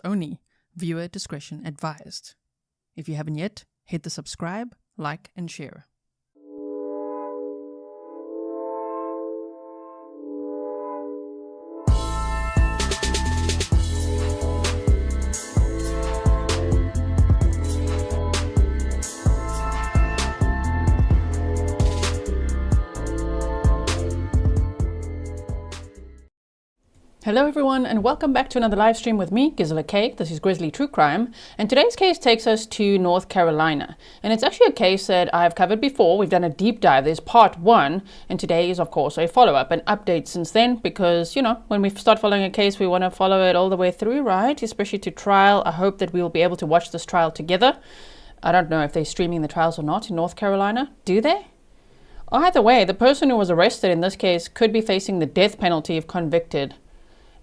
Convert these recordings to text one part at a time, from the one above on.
only. Viewer discretion advised. If you haven't yet, hit the subscribe, like, and share. Hello everyone, and welcome back to another live stream with me, Grizzly. This is Grizzly True Crime, and today's case takes us to North Carolina. And it's actually a case that I've covered before. We've done a deep dive. There's part 1, and today is of course a follow-up, an update since then, because, you know, when we start following a case, we want to follow it all the way through, right? Especially to trial. I hope that we will be able to watch this trial together. I don't know if they're streaming the trials or not in North Carolina. Do they? Either way, the person who was arrested in this case could be facing the death penalty if convicted.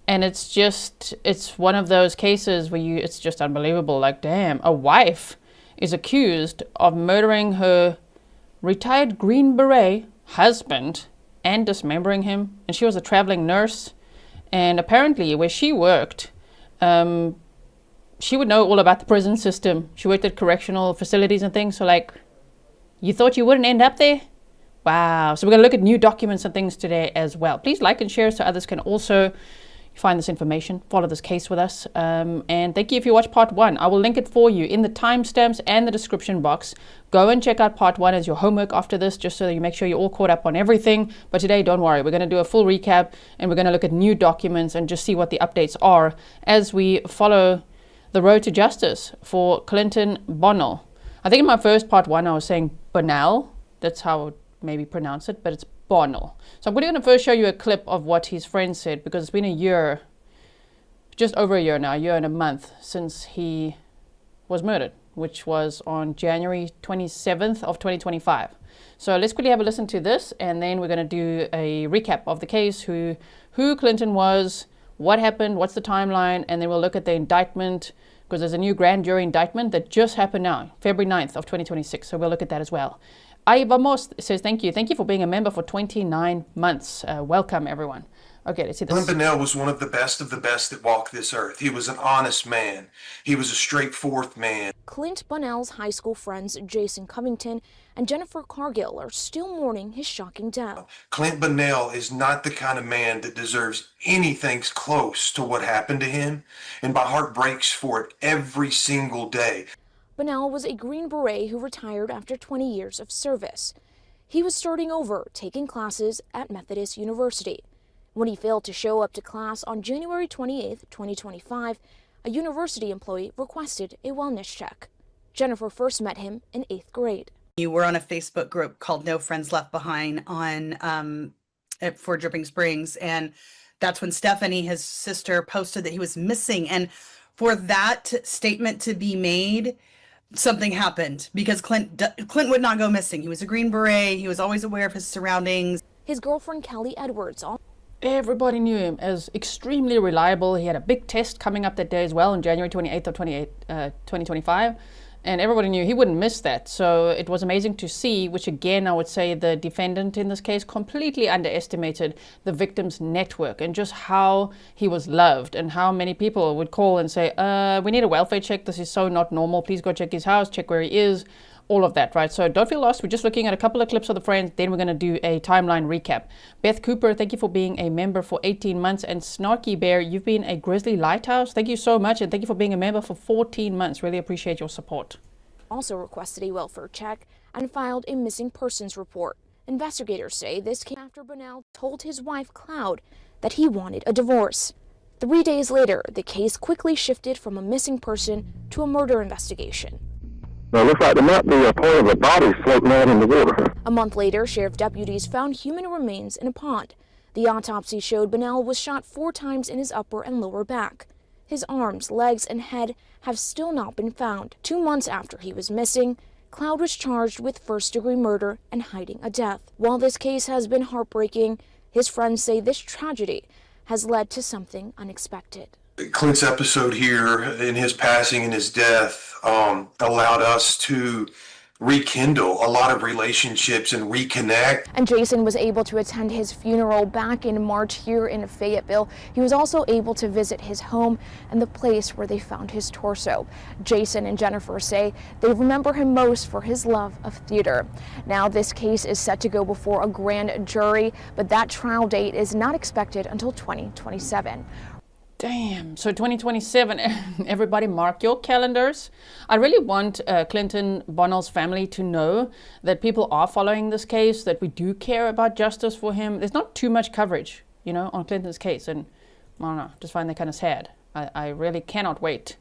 And it's one of those cases where it's just unbelievable. Like, damn, a wife is accused of murdering her retired Green Beret husband and dismembering him. And she was a traveling nurse. And apparently where she worked, she would know all about the prison system. She worked at correctional facilities and things. So like, you thought you wouldn't end up there? Wow. So we're going to look at new documents and things today as well. Please like and share so others can also find this information, follow this case with us, and thank you if you watch part 1. I will link it for you in the timestamps and the description box. Go and check out part 1 as your homework after this, just so that you make sure you're all caught up on everything. But today, don't worry, we're going to do a full recap, and we're going to look at new documents and just see what the updates are as we follow the road to justice for Clint Bonnell. I think in my first part 1 I was saying Bonnell. That's how I would maybe pronounce it, but it's Bonnell. So I'm going to first show you a clip of what his friend said, because it's been a year, just over a year now, a year and a month since he was murdered, which was on January 27th of 2025. So let's quickly have a listen to this, and then we're going to do a recap of the case, who Clinton was, what happened, what's the timeline, and then we'll look at the indictment, because there's a new grand jury indictment that just happened now, February 9th of 2026. So we'll look at that as well. Ay Vamos says thank you. Thank you for being a member for 29 months. Welcome, everyone. Okay, let's see this. Clint Bonnell was one of the best that walked this earth. He was an honest man. He was a straightforward man. Clint Bonnell's high school friends Jason Covington and Jennifer Cargill are still mourning his shocking death. Clint Bonnell is not the kind of man that deserves anything close to what happened to him, and my heart breaks for it every single day. Bonnell was a Green Beret who retired after 20 years of service. He was starting over, taking classes at Methodist University. When he failed to show up to class on January 28, 2025, a university employee requested a wellness check. Jennifer first met him in 8th grade. You were on a Facebook group called No Friends Left Behind on for Dripping Springs, and that's when Stephanie, his sister, posted that he was missing. And for that statement to be made, something happened, because Clint would not go missing. He was a Green Beret. He was always aware of his surroundings. His girlfriend Kelly Edwards. Everybody knew him as extremely reliable. He had a big test coming up that day as well on January 28th of 2025. And everybody knew he wouldn't miss that. So it was amazing to see, which again, I would say the defendant in this case completely underestimated the victim's network and just how he was loved, and how many people would call and say, we need a welfare check. This is so not normal. Please go check his house, check where he is, all of that, right? So don't feel lost. We're just looking at a couple of clips of the friends. Then we're going to do a timeline recap. Beth Cooper, thank you for being a member for 18 months. And Snarky Bear, you've been a Grizzly Lighthouse. Thank you so much. And thank you for being a member for 14 months. Really appreciate your support. Also requested a welfare check and filed a missing persons report. Investigators say this came after Bonnell told his wife Cloud that he wanted a divorce. 3 days later, the case quickly shifted from a missing person to a murder investigation. Now, it looks like there might be a part of a body floating out in the water. A month later, sheriff deputies found human remains in a pond. The autopsy showed Bonnell was shot 4 times in his upper and lower back. His arms, legs, and head have still not been found. 2 months after he was missing, Cloud was charged with first-degree murder and hiding a death. While this case has been heartbreaking, his friends say this tragedy has led to something unexpected. Clint's episode here, in his passing and his death, allowed us to rekindle a lot of relationships and reconnect. And Jason was able to attend his funeral back in March here in Fayetteville. He was also able to visit his home and the place where they found his torso. Jason and Jennifer say they remember him most for his love of theater. Now this case is set to go before a grand jury, but that trial date is not expected until 2027. Damn. So 2027, everybody mark your calendars. I really want Clinton Bonnell's family to know that people are following this case, that we do care about justice for him. There's not too much coverage, you know, on Clinton's case. And I don't know, just find that kind of sad. I really cannot wait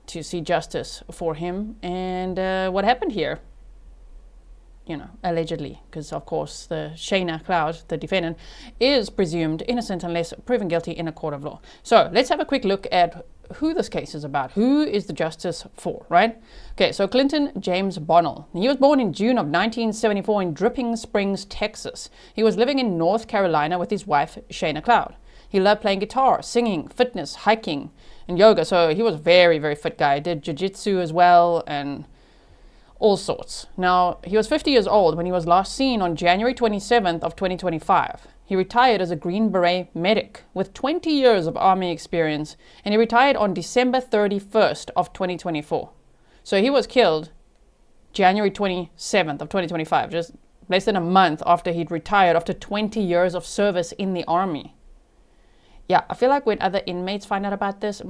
to see justice for him and what happened here. You know, allegedly, because of course the Shana Cloud, the defendant, is presumed innocent unless proven guilty in a court of law. So let's have a quick look at who this case is about. Who is the justice for, right? Okay, so Clinton James Bonnell. He was born in June of 1974 in Dripping Springs, Texas. He was living in North Carolina with his wife, Shana Cloud. He loved playing guitar, singing, fitness, hiking, and yoga. So he was a very, very fit guy. He did jiu-jitsu as well and all sorts. Now, he was 50 years old when he was last seen on January 27th of 2025. He retired as a Green Beret medic with 20 years of Army experience, and he retired on December 31st of 2024. So he was killed January 27th of 2025, just less than a month after he'd retired after 20 years of service in the Army. Yeah, I feel like when other inmates find out about this,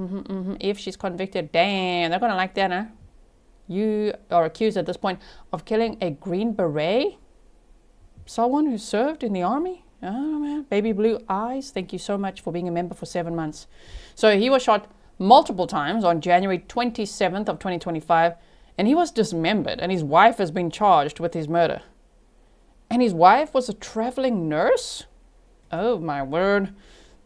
if she's convicted, damn, they're gonna like that, huh? You are accused at this point of killing a Green Beret? Someone who served in the Army? Oh man, baby blue eyes. Thank you so much for being a member for 7 months. So he was shot multiple times on January 27th of 2025, and he was dismembered, and his wife has been charged with his murder. And his wife was a traveling nurse? Oh my word.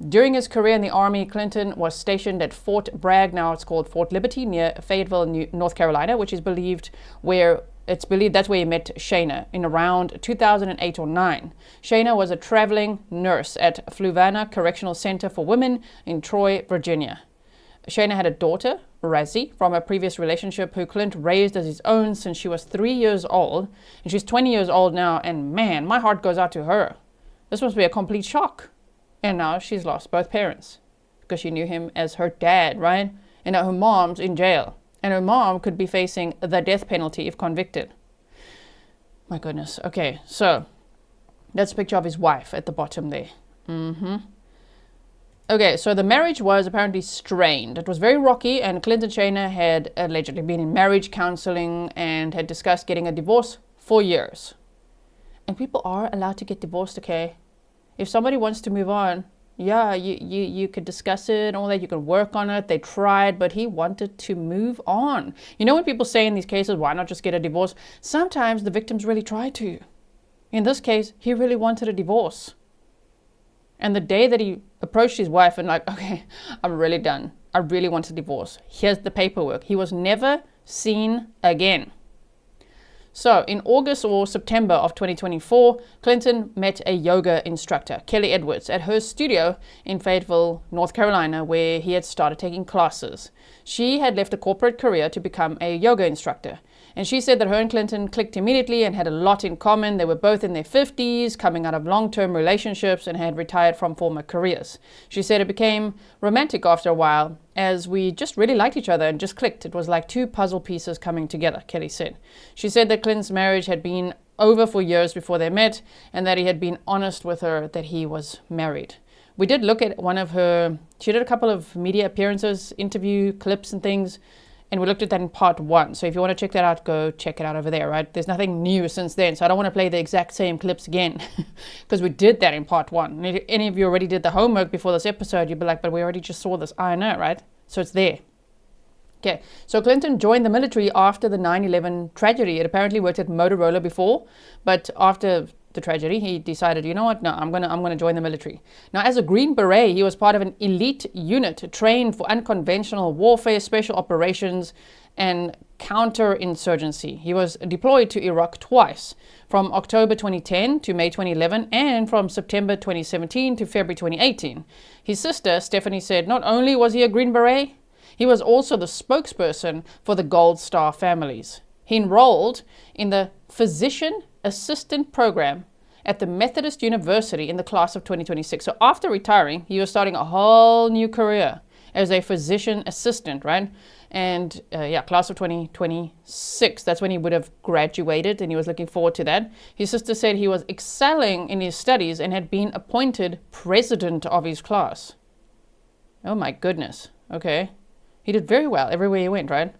During his career in the Army, Clinton was stationed at Fort Bragg, now it's called Fort Liberty, near Fayetteville, North Carolina, which is believed that's where he met Shana in around 2008 or 9. Shana was a traveling nurse at Fluvanna Correctional Center for Women in Troy, Virginia. Shana had a daughter, Razzie, from a previous relationship who Clint raised as his own since she was 3 years old, and she's 20 years old now, and man, my heart goes out to her. This must be a complete shock. And now she's lost both parents because she knew him as her dad, right? And now her mom's in jail. And her mom could be facing the death penalty if convicted. My goodness. Okay, so that's a picture of his wife at the bottom there. Okay, so the marriage was apparently strained. It was very rocky, and Clint and Shana had allegedly been in marriage counseling and had discussed getting a divorce for years. And people are allowed to get divorced, okay? If somebody wants to move on, yeah, you could discuss it and all that. You can work on it. They tried, but he wanted to move on. You know when people say in these cases, why not just get a divorce? Sometimes the victims really try to. In this case, he really wanted a divorce. And the day that he approached his wife and like, okay, I'm really done. I really want a divorce. Here's the paperwork. He was never seen again. So in August or September of 2024, Clinton met a yoga instructor, Kelly Edwards, at her studio in Fayetteville, North Carolina, where he had started taking classes. She had left a corporate career to become a yoga instructor. And she said that her and Clinton clicked immediately and had a lot in common. They were both in their 50s, coming out of long-term relationships, and had retired from former careers. She said it became romantic after a while, as we just really liked each other and just clicked. It was like two puzzle pieces coming together, Kelly said. She said that Clinton's marriage had been over for years before they met, and that he had been honest with her that he was married. We did look at she did a couple of media appearances, interview clips and things, and we looked at that in part 1. So if you want to check that out, go check it out over there, right? There's nothing new since then, so I don't want to play the exact same clips again because we did that in part 1. And if any of you already did the homework before this episode, you'd be like, but we already just saw this. I know, right? So it's there. Okay, so Clinton joined the military after the 9/11 tragedy. It apparently worked at Motorola before, but after the tragedy, he decided, you know what? No, I'm gonna join the military. Now, as a Green Beret, he was part of an elite unit trained for unconventional warfare, special operations, and counterinsurgency. He was deployed to Iraq twice, from October 2010 to May 2011, and from September 2017 to February 2018. His sister, Stephanie, said not only was he a Green Beret, he was also the spokesperson for the Gold Star families. He enrolled in the physician assistant program at the Methodist University in the class of 2026. So after retiring, he was starting a whole new career as a physician assistant, right? And class of 2026, that's when he would have graduated, and he was looking forward to that. His sister said he was excelling in his studies and had been appointed president of his class. Oh my goodness. Okay. He did very well everywhere he went, right?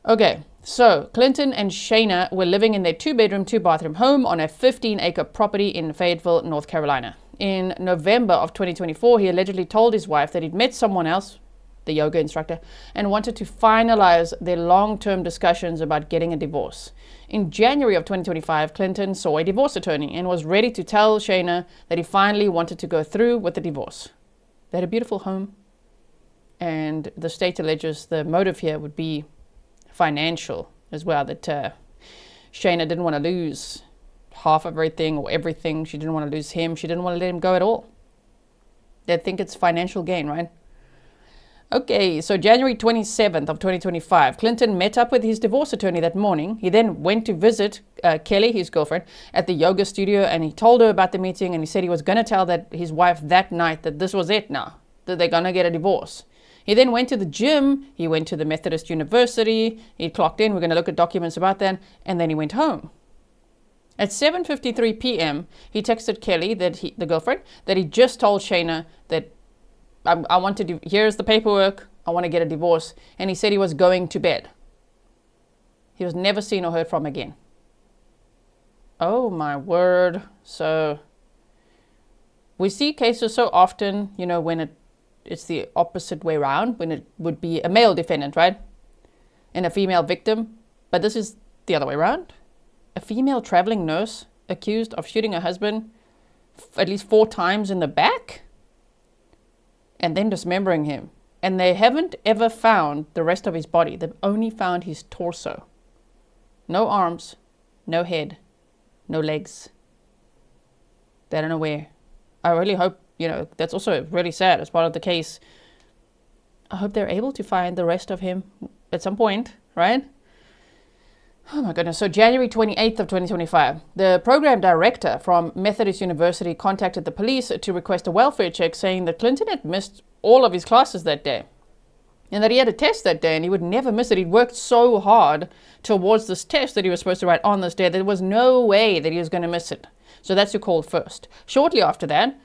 Okay, so Clinton and Shana were living in their 2-bedroom, 2-bathroom home on a 15-acre property in Fayetteville, North Carolina. In November of 2024, he allegedly told his wife that he'd met someone else, the yoga instructor, and wanted to finalize their long-term discussions about getting a divorce. In January of 2025, Clinton saw a divorce attorney and was ready to tell Shana that he finally wanted to go through with the divorce. They had a beautiful home, and the state alleges the motive here would be financial as well, that Shana didn't want to lose half of everything or everything. She didn't want to lose him. She didn't want to let him go at all. They think it's financial gain, right? Okay, so January 27th of 2025, Clinton met up with his divorce attorney that morning. He then went to visit Kelly, his girlfriend, at the yoga studio, and he told her about the meeting, and he said he was going to tell his wife that night that this was it now, that they're going to get a divorce. He then went to the gym, he went to the Methodist University, he clocked in, we're going to look at documents about that, and then he went home. At 7:53 p.m., he texted Kelly, the girlfriend, that he just told Shana that I want to do, here's the paperwork, I want to get a divorce. And he said he was going to bed. He was never seen or heard from again. Oh my word. So we see cases so often, when it's the opposite way around, when it would be a male defendant, right? And a female victim. But this is the other way around. A female traveling nurse accused of shooting her husband at least 4 times in the back and then dismembering him. And they haven't ever found the rest of his body. They've only found his torso. No arms, no head, no legs. They don't know where. I really hope, that's also really sad as part of the case. I hope they're able to find the rest of him at some point, right? Oh my goodness. So January 28th of 2025, the program director from Methodist University contacted the police to request a welfare check, saying that Clinton had missed all of his classes that day and that he had a test that day and he would never miss it. He'd worked so hard towards this test that he was supposed to write on this day that there was no way that he was going to miss it. So that's who called first. Shortly after that,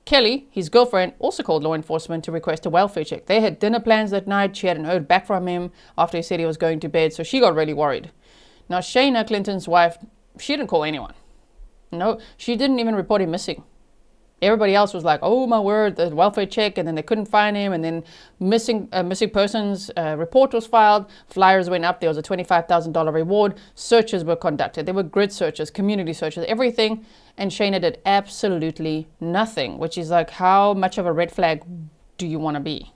Kelly, his girlfriend, also called law enforcement to request a welfare check. They had dinner plans that night. She hadn't heard back from him after he said he was going to bed, so she got really worried. Now, Shana, Clinton's wife, she didn't call anyone. No, she didn't even report him missing. Everybody else was like, oh my word, the welfare check, and then they couldn't find him, and then missing persons report was filed, flyers went up, there was a $25,000 reward, searches were conducted, there were grid searches, community searches, everything, and Shana did absolutely nothing, which is like, how much of a red flag do you want to be?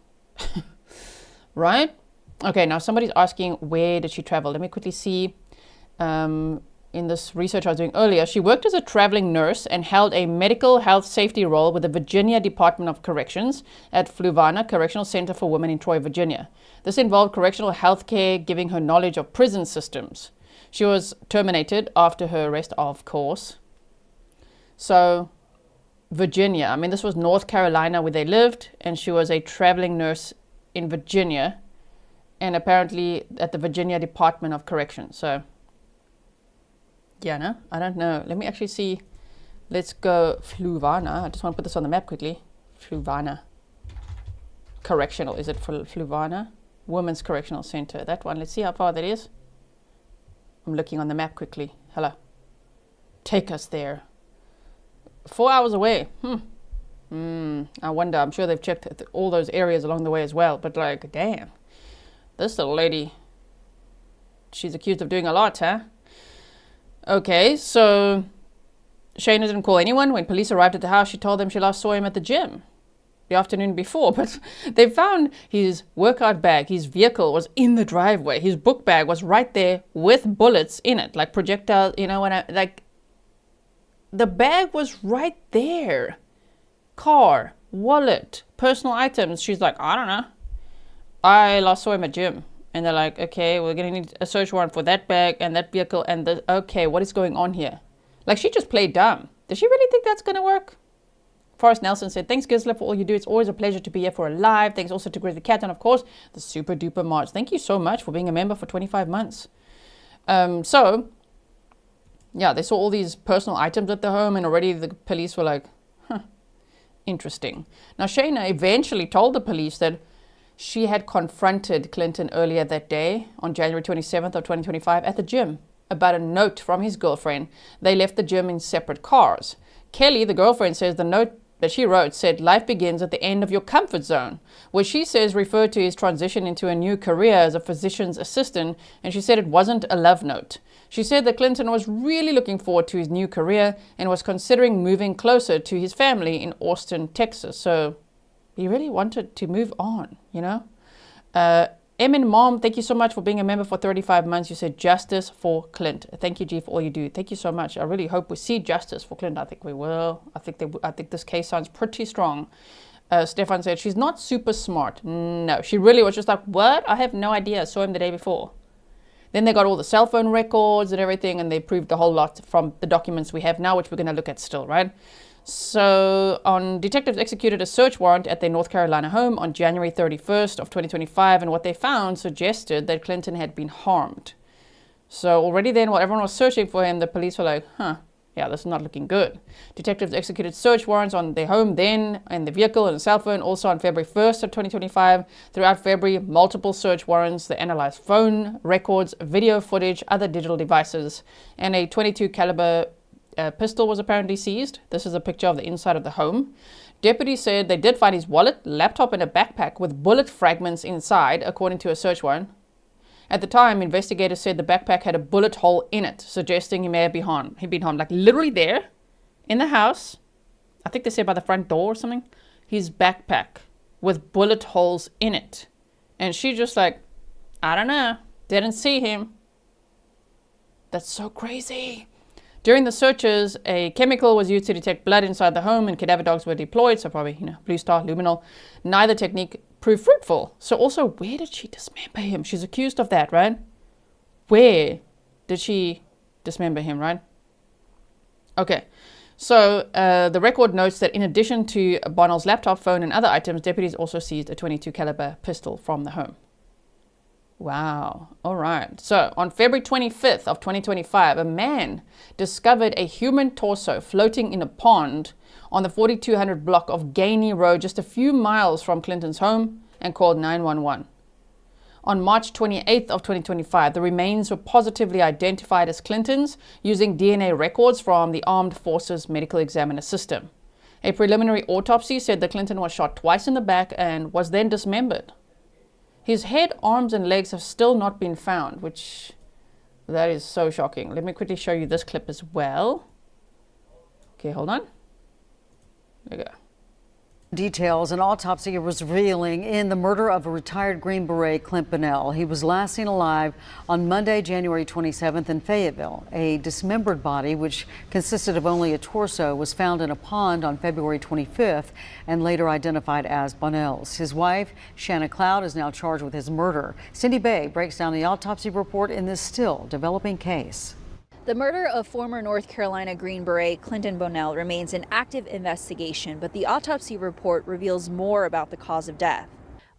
Right? Okay, now somebody's asking, where did she travel? Let me quickly see. In this research I was doing earlier, she worked as a traveling nurse and held a medical health safety role with the Virginia Department of Corrections at Fluvanna Correctional Center for Women in Troy, Virginia. This involved correctional health care, giving her knowledge of prison systems. She was terminated after her arrest, of course. So, Virginia, this was North Carolina where they lived, and she was a traveling nurse in Virginia, and apparently at the Virginia Department of Corrections. So, yeah, no, I don't know. Let me actually see. Let's go Fluvanna. I just want to put this on the map quickly. Fluvanna Correctional. Is it Fluvanna? Women's Correctional Center. That one. Let's see how far that is. I'm looking on the map quickly. Hello. Take us there. 4 hours away. I wonder. I'm sure they've checked all those areas along the way as well. But like, damn. This little lady. She's accused of doing a lot, huh? Okay, so Shana didn't call anyone. When police arrived at the house, she told them she last saw him at the gym the afternoon before. But they found his workout bag, his vehicle was in the driveway. His book bag was right there with bullets in it, like projectile, the bag was right there. Car, wallet, personal items. She's like, I don't know. I last saw him at gym. And they're like, okay, we're going to need a search warrant for that bag and that vehicle and the, okay, what is going on here? Like, she just played dumb. Does she really think that's going to work? Forrest Nelson said, thanks, Grizzly, for all you do. It's always a pleasure to be here for a live. Thanks also to Grizzly Cat and, of course, the Super Duper March. Thank you so much for being a member for 25 months. So, yeah, they saw all these personal items at the home, and already the police were like, huh, interesting. Now, Shana eventually told the police that she had confronted Clinton earlier that day, on January 27th of 2025, at the gym about a note from his girlfriend. They left the gym in separate cars. Kelly, the girlfriend, says the note that she wrote said, life begins at the end of your comfort zone, which she says referred to his transition into a new career as a physician's assistant, and she said it wasn't a love note. She said that Clinton was really looking forward to his new career and was considering moving closer to his family in Austin, Texas. So he really wanted to move on, you know? Emin Mom, thank you so much for being a member for 35 months. You said justice for Clint. Thank you, G, for all you do. Thank you so much. I really hope we see justice for Clint. I think we will. I think this case sounds pretty strong. Stefan said she's not super smart. No, she really was just like, what? I have no idea. I saw him the day before. Then they got all the cell phone records and everything, and they proved a whole lot from the documents we have now, which we're going to look at still, right? So detectives executed a search warrant at their North Carolina home on January 31st of 2025, and what they found suggested that Clinton had been harmed. So already then, while everyone was searching for him, the police were like, huh, yeah, this is not looking good. Detectives executed search warrants on their home then, and the vehicle and the cell phone, also on February 1st of 2025. Throughout February, multiple search warrants. They analyzed phone records, video footage, other digital devices, and a .22 caliber pistol was apparently seized. This is a picture of the inside of the home. Deputies said they did find his wallet, laptop, and a backpack with bullet fragments inside, according to a search warrant. At the time, investigators said the backpack had a bullet hole in it, suggesting he may have been harmed. He'd been harmed, like literally there, in the house. I think they said by the front door or something. His backpack with bullet holes in it. And she just like, I don't know, didn't see him. That's so crazy. During the searches, a chemical was used to detect blood inside the home, and cadaver dogs were deployed, so probably, Blue Star, Luminol. Neither technique proved fruitful. So also, where did she dismember him? She's accused of that, right? Where did she dismember him, right? Okay, so the record notes that in addition to Bonnell's laptop, phone, and other items, deputies also seized a .22 caliber pistol from the home. Wow. All right. So on February 25th of 2025, a man discovered a human torso floating in a pond on the 4200 block of Gainey Road, just a few miles from Clinton's home, and called 911. On March 28th of 2025, the remains were positively identified as Clinton's using DNA records from the Armed Forces Medical Examiner System. A preliminary autopsy said that Clinton was shot twice in the back and was then dismembered. His head, arms, and legs have still not been found, which, that is so shocking. Let me quickly show you this clip as well. Okay, hold on. There you go. Details an autopsy was revealing in the murder of a retired Green Beret, Clint Bonnell. He was last seen alive on Monday, January 27th in Fayetteville. A dismembered body, which consisted of only a torso, was found in a pond on February 25th and later identified as Bonnell's. His wife, Shana Cloud, is now charged with his murder. Cindy Bay breaks down the autopsy report in this still developing case. The murder of former North Carolina Green Beret Clinton Bonnell remains an active investigation, but the autopsy report reveals more about the cause of death.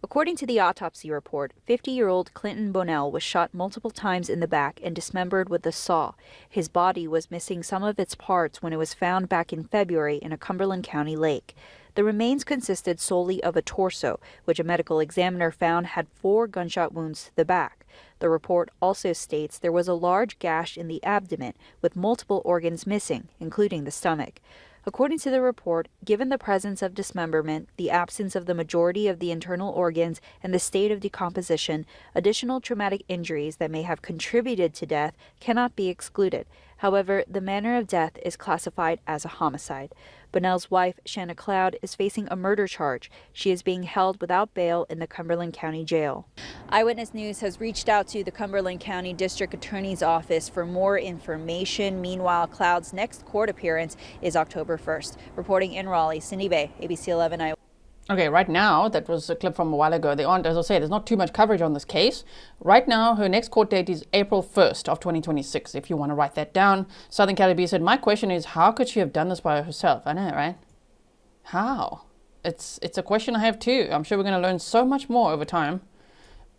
According to the autopsy report, 50-year-old Clinton Bonnell was shot multiple times in the back and dismembered with a saw. His body was missing some of its parts when it was found back in February in a Cumberland County lake. The remains consisted solely of a torso, which a medical examiner found had 4 gunshot wounds to the back. The report also states there was a large gash in the abdomen with multiple organs missing, including the stomach. According to the report, given the presence of dismemberment, the absence of the majority of the internal organs, and the state of decomposition, additional traumatic injuries that may have contributed to death cannot be excluded. However, the manner of death is classified as a homicide. Bonnell's wife, Shana Cloud, is facing a murder charge. She is being held without bail in the Cumberland County Jail. Eyewitness News has reached out to the Cumberland County District Attorney's Office for more information. Meanwhile, Cloud's next court appearance is October 1st. Reporting in Raleigh, Cindy Bay, ABC 11 Iowa. Okay, right now, that was a clip from a while ago. They aren't, as I say, there's not too much coverage on this case. Right now, her next court date is April 1st of 2026, if you want to write that down. Southern Calibre said, my question is, how could she have done this by herself? I know, right? How? It's a question I have too. I'm sure we're going to learn so much more over time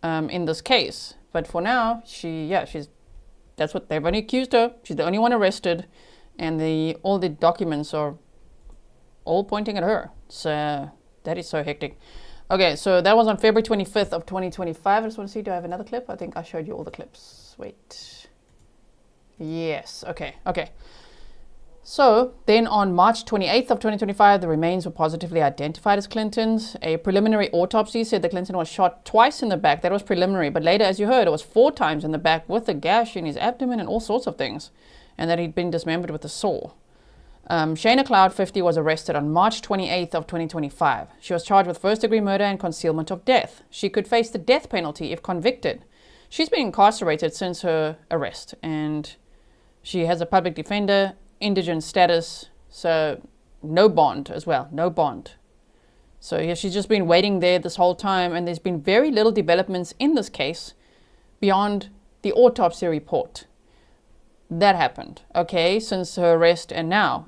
in this case. But for now, that's what they've only accused her. She's the only one arrested. And all the documents are all pointing at her. So that is so hectic. Okay, so that was on February 25th of 2025. I just want to see, do I have another clip? I think I showed you all the clips. Wait. Yes, okay. So then on March 28th of 2025, the remains were positively identified as Clinton's. A preliminary autopsy said that Clinton was shot twice in the back. That was preliminary. But later, as you heard, it was 4 times in the back with a gash in his abdomen and all sorts of things. And that he'd been dismembered with a saw. Shana Cloud, 50, was arrested on March 28th of 2025. She was charged with first-degree murder and concealment of death. She could face the death penalty if convicted. She's been incarcerated since her arrest, and she has a public defender, indigent status, so no bond as well, no bond. So yeah, she's just been waiting there this whole time, and there's been very little developments in this case beyond the autopsy report. That happened, okay, since her arrest and now,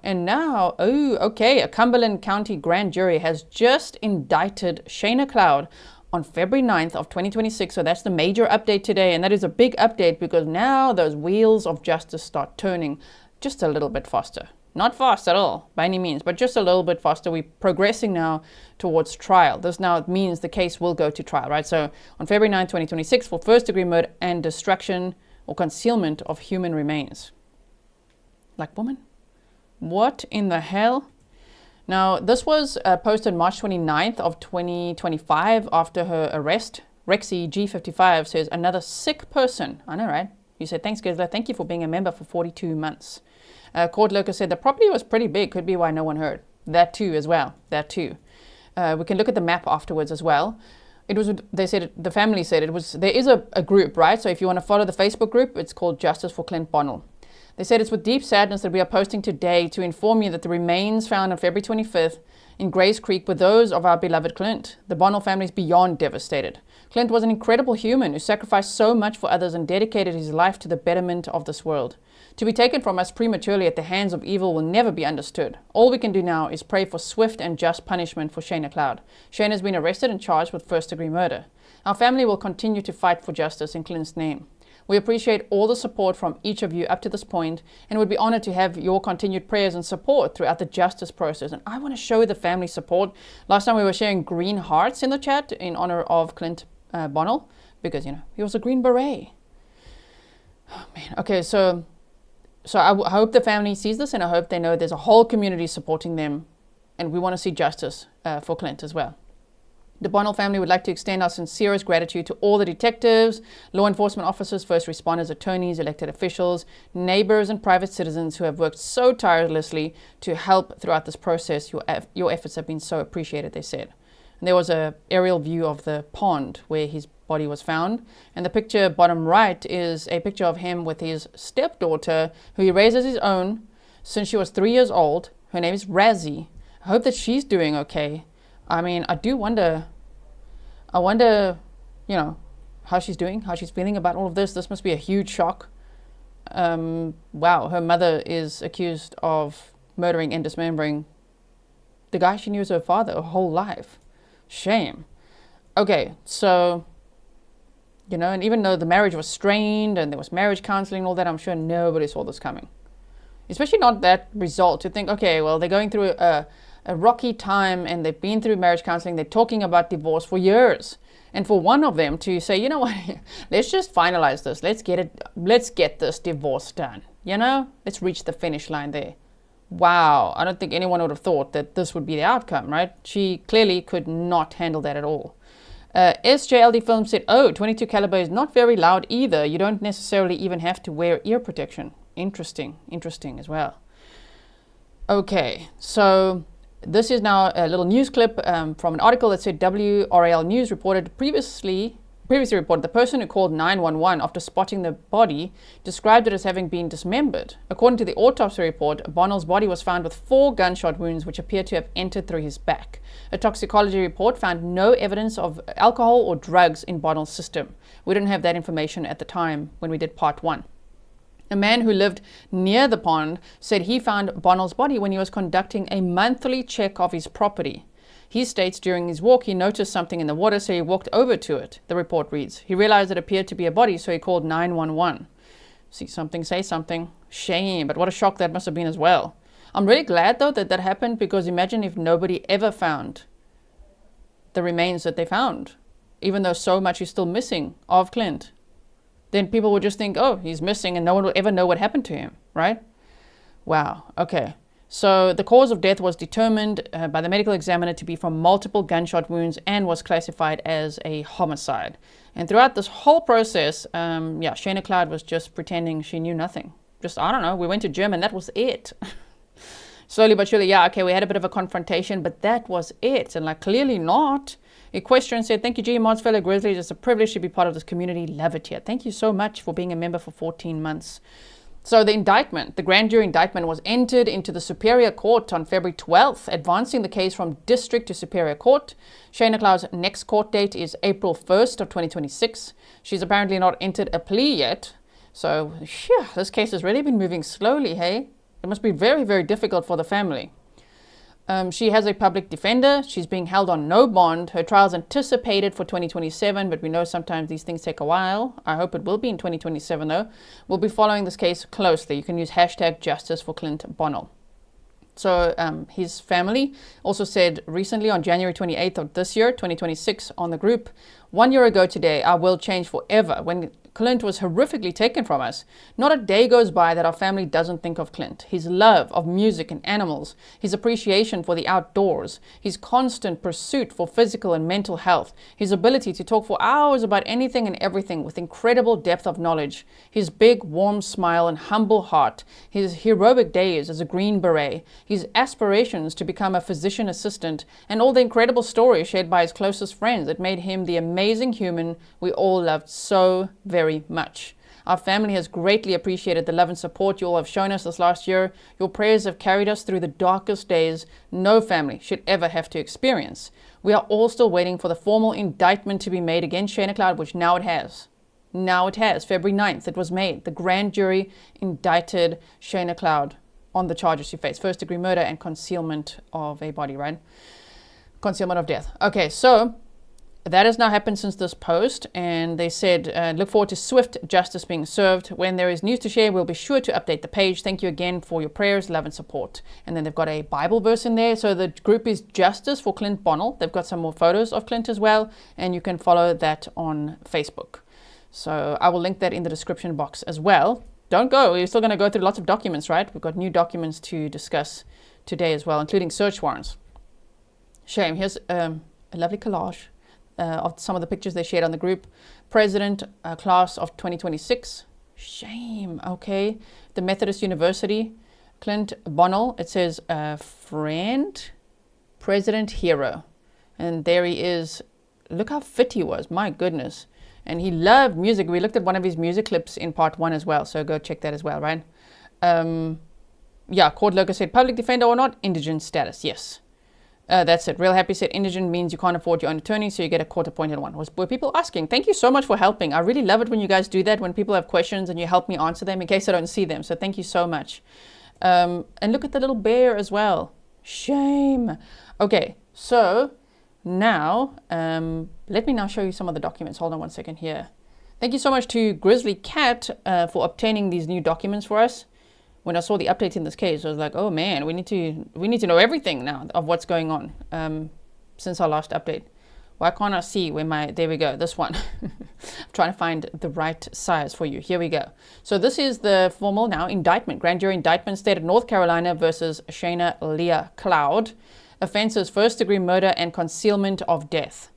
oh, okay, a Cumberland County grand jury has just indicted Shana Cloud on February 9th of 2026. So that's the major update today, and that is a big update because now those wheels of justice start turning just a little bit faster. Not fast at all, by any means, but just a little bit faster. We're progressing now towards trial. This now means the case will go to trial, right? So on February 9th, 2026, for first-degree murder and destruction or concealment of human remains. Like, woman? What in the hell? Now, this was posted March 29th of 2025 after her arrest. Rexy G55 says, another sick person. I know, right? You said, thanks, Grizzly. Thank you for being a member for 42 months. Court Lurker said the property was pretty big. Could be why no one heard. That too as well. That too. We can look at the map afterwards as well. It was, they said, the family said it was, there is a group, right? So if you want to follow the Facebook group, it's called Justice for Clint Bonnell. They said it's with deep sadness that we are posting today to inform you that the remains found on February 25th in Grays Creek were those of our beloved Clint. The Bonnell family is beyond devastated. Clint was an incredible human who sacrificed so much for others and dedicated his life to the betterment of this world. To be taken from us prematurely at the hands of evil will never be understood. All we can do now is pray for swift and just punishment for Shana Cloud. Shana has been arrested and charged with first-degree murder. Our family will continue to fight for justice in Clint's name. We appreciate all the support from each of you up to this point and would be honored to have your continued prayers and support throughout the justice process. And I want to show the family support. Last time we were sharing green hearts in the chat in honor of Clint Bonnell because, you know, he was a Green Beret. Oh, man. Okay, so I hope the family sees this, and I hope they know there's a whole community supporting them, and we want to see justice for Clint as well. The Bonnell family would like to extend our sincerest gratitude to all the detectives, law enforcement officers, first responders, attorneys, elected officials, neighbors, and private citizens who have worked so tirelessly to help throughout this process. Your efforts have been so appreciated, they said. And there was an aerial view of the pond where his body was found. And the picture bottom right is a picture of him with his stepdaughter, who he raised as his own since she was 3 years old. Her name is Razzie. I hope that she's doing okay. I mean, I wonder, you know, how she's doing, how she's feeling about all of this. This must be a huge shock. Wow, her mother is accused of murdering and dismembering the guy she knew as her father her whole life. Shame. Okay, so, you know, and even though the marriage was strained and there was marriage counseling and all that, I'm sure nobody saw this coming. Especially not that result. You think, okay, well, they're going through a rocky time and they've been through marriage counseling. They're talking about divorce for years. And for one of them to say, you know what, let's just finalize this. Let's get this divorce done. You know, let's reach the finish line there. Wow, I don't think anyone would have thought that this would be the outcome, right? She clearly could not handle that at all. SJLD Film said, oh, 22 caliber is not very loud either. You don't necessarily even have to wear ear protection. Interesting as well. Okay, so this is now a little news clip from an article that said WRAL News reported previously previously reported, the person who called 911 after spotting the body described it as having been dismembered. According to the autopsy report, Bonnel's body was found with 4 gunshot wounds which appear to have entered through his back. A toxicology report found no evidence of alcohol or drugs in Bonnel's system. We didn't have that information at the time when we did part 1. A man who lived near the pond said he found Bonnel's body when he was conducting a monthly check of his property. He states during his walk he noticed something in the water, so he walked over to it, the report reads. He realized it appeared to be a body, so he called 911. See something, say something. Shame, but what a shock that must have been as well. I'm really glad, though, that that happened, because imagine if nobody ever found the remains that they found, even though so much is still missing of Clint. Then people would just think, oh, he's missing, and no one will ever know what happened to him, right? Wow, okay. So the cause of death was determined by the medical examiner to be from multiple gunshot wounds and was classified as a homicide. And throughout this whole process, Shana Cloud was just pretending she knew nothing. Just, I don't know, we went to gym and that was it. Slowly but surely, yeah, okay, we had a bit of a confrontation, but that was it. And like, clearly not. Equestrian said, thank you, G Mods, fellow Grizzlies. It's a privilege to be part of this community. Love it here. Thank you so much for being a member for 14 months. So the indictment, the grand jury indictment, was entered into the Superior Court on February 12th, advancing the case from district to Superior Court. Shana Cloud's next court date is April 1st of 2026. She's apparently not entered a plea yet. So, this case has really been moving slowly, hey? It must be very, very difficult for the family. She has a public defender. She's being held on no bond. Her trial's anticipated for 2027, but we know sometimes these things take a while. I hope it will be in 2027, though. We'll be following this case closely. You can use hashtag justice for Clint Bonnell. So his family also said recently on January 28th of this year, 2026, on the group, 1 year ago today, our world changed forever when Clint was horrifically taken from us. Not a day goes by that our family doesn't think of Clint. His love of music and animals, his appreciation for the outdoors, his constant pursuit for physical and mental health, his ability to talk for hours about anything and everything with incredible depth of knowledge, his big, warm smile and humble heart, his heroic days as a Green Beret, his aspirations to become a physician assistant, and all the incredible stories shared by his closest friends that made him the amazing human we all loved so very much. Our family has greatly appreciated the love and support you all have shown us this last year. Your prayers have carried us through the darkest days no family should ever have to experience. We are all still waiting for the formal indictment to be made against Shana Cloud, which now it has. Now it has. February 9th it was made. The grand jury indicted Shana Cloud on the charges she faced. First-degree murder and concealment of a body, right? Concealment of death. Okay, so that has now happened since this post, and they said, look forward to swift justice being served. When there is news to share, we'll be sure to update the page. Thank you again for your prayers, love, and support. And then they've got a Bible verse in there. So the group is Justice for Clint Bonnell. They've got some more photos of Clint as well, and you can follow that on Facebook. So I will link that in the description box as well. Don't go. We're still going to go through lots of documents, right? We've got new documents to discuss today as well, including search warrants. Shame. Here's a lovely collage of some of the pictures they shared on the group. President, class of 2026. Shame. Okay. The Methodist University. Clint Bonnell. It says friend, president, hero. And there he is. Look how fit he was. My goodness. And he loved music. We looked at one of his music clips in part 1 as well. So go check that as well, right? Court Locus said public defender or not, indigent status. Yes. That's it. Real Happy said indigent means you can't afford your own attorney, so you get a court-appointed one. Were people asking? Thank you so much for helping. I really love it when you guys do that, when people have questions and you help me answer them in case I don't see them. So thank you so much. And look at the little bear as well. Shame. Okay, so now let me now show you some of the documents. Hold on one second here. Thank you so much to Grizzly Cat for obtaining these new documents for us. When I saw the updates in this case, I was like, oh man, we need to know everything now of what's going on since our last update. Why can't I see where there we go, this one. I'm trying to find the right size for you. Here we go. So this is the formal now indictment, grand jury indictment, state of North Carolina versus Shana Cloud. Offenses, first-degree murder and concealment of death.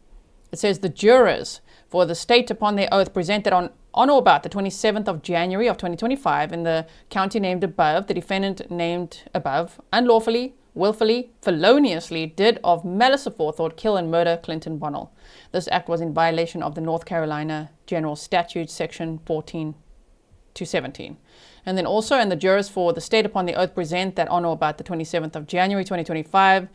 It says the jurors for the state upon their oath presented on or about the 27th of January of 2025 in the county named above, the defendant named above, unlawfully, willfully, feloniously did of malice aforethought kill and murder Clint Bonnell. This act was in violation of the North Carolina General Statute, section 14 to 17. And then also, and the jurors for the state upon the oath present that on or about the 27th of January 2025,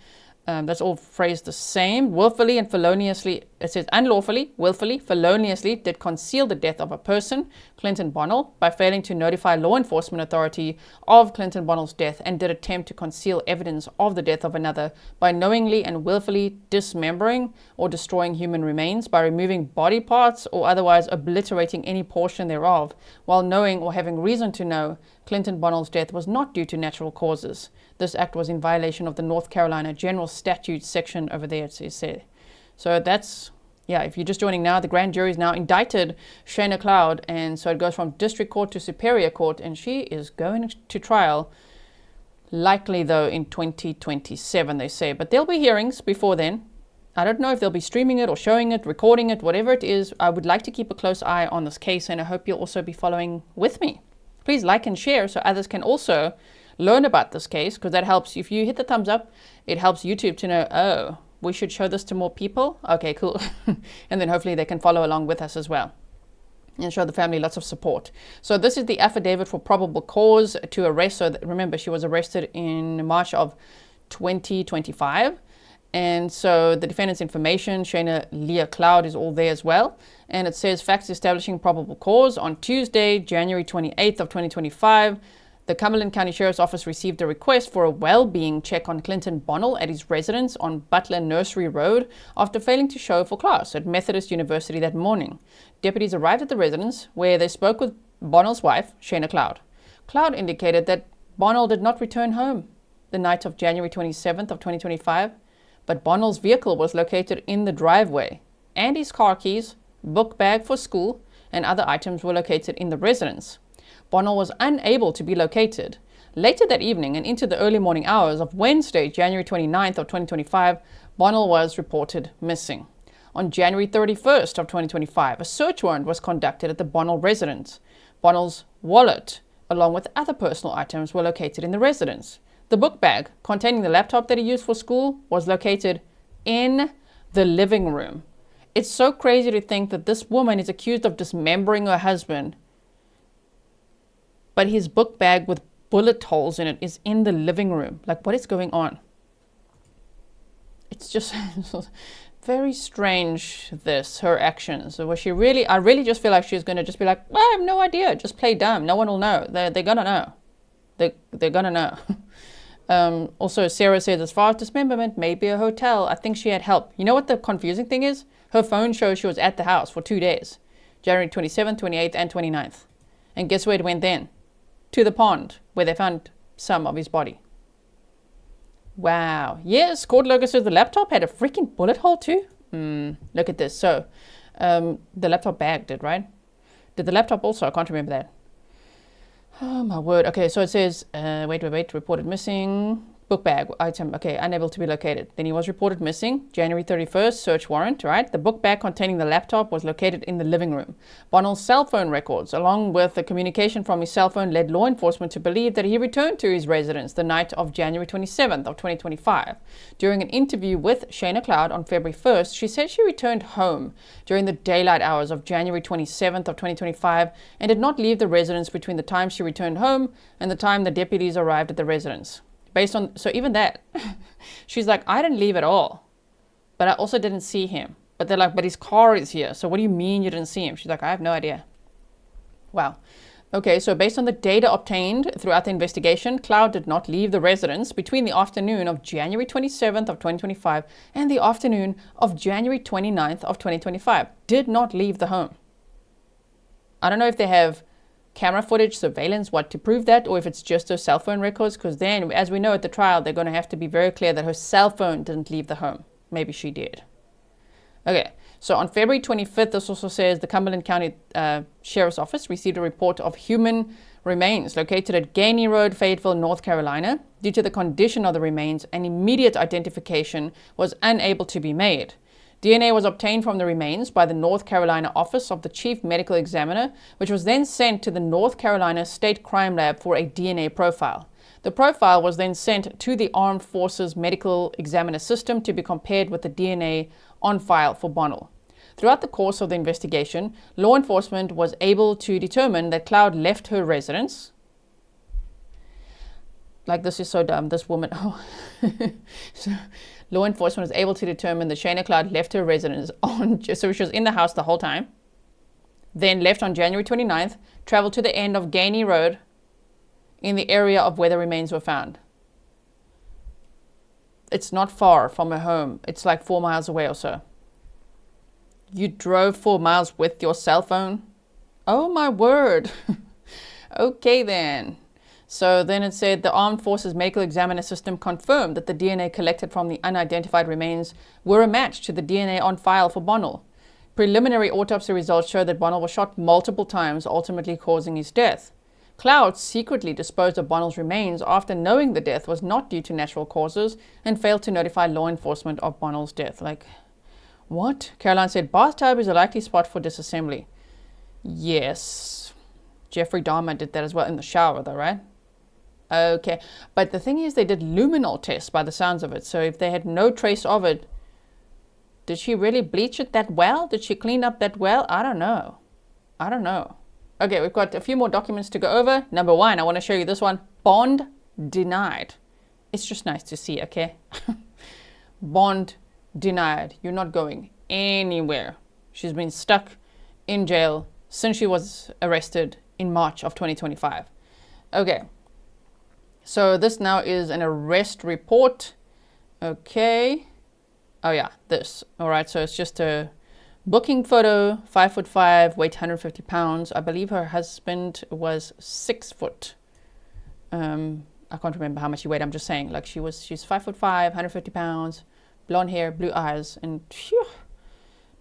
that's all phrased the same. Willfully and feloniously, it says unlawfully, willfully, feloniously did conceal the death of a person, Clint Bonnell, by failing to notify law enforcement authority of Clint Bonnell's death, and did attempt to conceal evidence of the death of another by knowingly and willfully dismembering or destroying human remains, by removing body parts or otherwise obliterating any portion thereof, while knowing or having reason to know Clint Bonnell's death was not due to natural causes. This act was in violation of the North Carolina General Statute section over there, it says. So that's, yeah, if you're just joining now, the grand jury is now indicted Shana Cloud, and so it goes from district court to superior court, and she is going to trial, likely though in 2027, they say. But there'll be hearings before then. I don't know if they'll be streaming it or showing it, recording it, whatever it is. I would like to keep a close eye on this case, and I hope you'll also be following with me. Please like and share so others can also learn about this case, because that helps. If you hit the thumbs up, it helps YouTube to know, oh, we should show this to more people. Okay, cool. And then hopefully they can follow along with us as well and show the family lots of support. So this is the affidavit for probable cause to arrest. So remember, she was arrested in March of 2025. And so the defendant's information, Shana Cloud, is all there as well. And it says facts establishing probable cause. On Tuesday, January 28th of 2025, the Cumberland County Sheriff's Office received a request for a well-being check on Clint Bonnell at his residence on Butler Nursery Road after failing to show for class at Methodist University that morning. Deputies arrived at the residence where they spoke with Bonnell's wife, Shana Cloud. Cloud indicated that Bonnell did not return home the night of January 27th of 2025, but Bonnell's vehicle was located in the driveway, and his car keys, book bag for school, and other items were located in the residence. Bonnell was unable to be located. Later that evening and into the early morning hours of Wednesday, January 29th of 2025, Bonnell was reported missing. On January 31st of 2025, a search warrant was conducted at the Bonnell residence. Bonnell's wallet, along with other personal items, were located in the residence. The book bag containing the laptop that he used for school was located in the living room. It's so crazy to think that this woman is accused of dismembering her husband, but his book bag with bullet holes in it is in the living room. Like, what is going on? It's just very strange, her actions. Was she really, I really just feel like she's going to just be like, well, I have no idea. Just play dumb. No one will know. They're going to know. They're going to know. Also, Sarah says, as far as dismemberment, maybe a hotel. I think she had help. You know what the confusing thing is? Her phone shows she was at the house for 2 days. January 27th, 28th, and 29th. And guess where it went then? To the pond, where they found some of his body. Wow. Yes, Court Logan says the laptop had a freaking bullet hole too. Look at this. So, the laptop bag did, right? Did the laptop also? I can't remember that. Oh, my word. Okay, so it says, wait, reported missing. Book bag item, okay, unable to be located. Then he was reported missing. January 31st, search warrant, right? The book bag containing the laptop was located in the living room. Bonnell's cell phone records, along with the communication from his cell phone, led law enforcement to believe that he returned to his residence the night of January 27th of 2025. During an interview with Shana Cloud on February 1st, she said she returned home during the daylight hours of January 27th of 2025 and did not leave the residence between the time she returned home and the time the deputies arrived at the residence. Based on, so even that, she's like, I didn't leave at all, but I also didn't see him. But they're like, but his car is here. So what do you mean you didn't see him? She's like, I have no idea. Wow. Okay, so based on the data obtained throughout the investigation, Cloud did not leave the residence between the afternoon of January 27th of 2025 and the afternoon of January 29th of 2025. Did not leave the home. I don't know if they have camera footage, surveillance, what to prove that, or if it's just her cell phone records, because then, as we know at the trial, they're going to have to be very clear that her cell phone didn't leave the home. Maybe she did. Okay, so on February 25th, this also says the Cumberland County Sheriff's Office received a report of human remains located at Gainey Road, Fayetteville, North Carolina. Due to the condition of the remains, an immediate identification was unable to be made. DNA was obtained from the remains by the North Carolina Office of the Chief Medical Examiner, which was then sent to the North Carolina State Crime Lab for a DNA profile. The profile was then sent to the Armed Forces Medical Examiner System to be compared with the DNA on file for Bonnel. Throughout the course of the investigation, law enforcement was able to determine that Cloud left her residence. Like, this is so dumb, this woman. Oh. So, law enforcement was able to determine that Shana Cloud left her residence so she was in the house the whole time. Then left on January 29th, traveled to the end of Gainey Road in the area of where the remains were found. It's not far from her home. It's like 4 miles away or so. You drove 4 miles with your cell phone? Oh my word. Okay then. So then it said the Armed Forces Medical Examiner System confirmed that the DNA collected from the unidentified remains were a match to the DNA on file for Bonnel. Preliminary autopsy results show that Bonnel was shot multiple times, ultimately causing his death. Cloud secretly disposed of Bonnel's remains after knowing the death was not due to natural causes and failed to notify law enforcement of Bonnel's death. Like, what? Caroline said, bathtub is a likely spot for disassembly. Yes. Jeffrey Dahmer did that as well in the shower though, right? Okay. But the thing is, they did luminol tests by the sounds of it. So if they had no trace of it, did she really bleach it that well? Did she clean up that well? I don't know. I don't know. Okay, we've got a few more documents to go over. Number one, I want to show you this one. Bond denied. It's just nice to see, okay? Bond denied. You're not going anywhere. She's been stuck in jail since she was arrested in March of 2025. Okay. So this now is an arrest report. Okay. Oh yeah, this. All right, so it's just a booking photo, 5'5", weight 150 pounds. I believe her husband was 6 foot. I can't remember how much he weighed. I'm just saying, like she's 5'5", 150 pounds, blonde hair, blue eyes, and phew,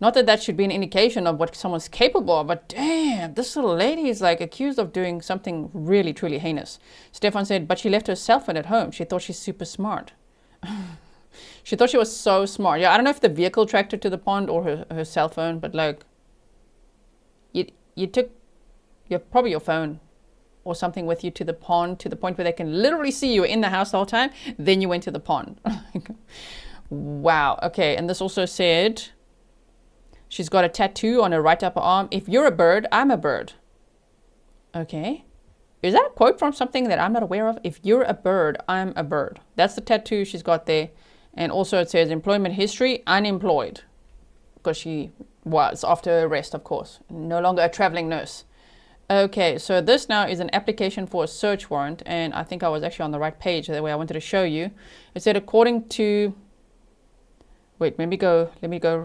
not that that should be an indication of what someone's capable of, but damn, this little lady is like accused of doing something really, truly heinous. Stefan said, but she left her cell phone at home. She thought she's super smart. She thought she was so smart. Yeah, I don't know if the vehicle tracked her to the pond or her cell phone, but like, you took probably your phone or something with you to the pond, to the point where they can literally see you in the house the whole time. Then you went to the pond. Wow. Okay, and this also said she's got a tattoo on her right upper arm. If you're a bird, I'm a bird. Okay. Is that a quote from something that I'm not aware of? If you're a bird, I'm a bird. That's the tattoo she's got there. And also it says employment history, unemployed. Because she was after arrest, of course. No longer a traveling nurse. Okay, so this now is an application for a search warrant. And I think I was actually on the right page, the way I wanted to show you. It said according to... Wait, let me go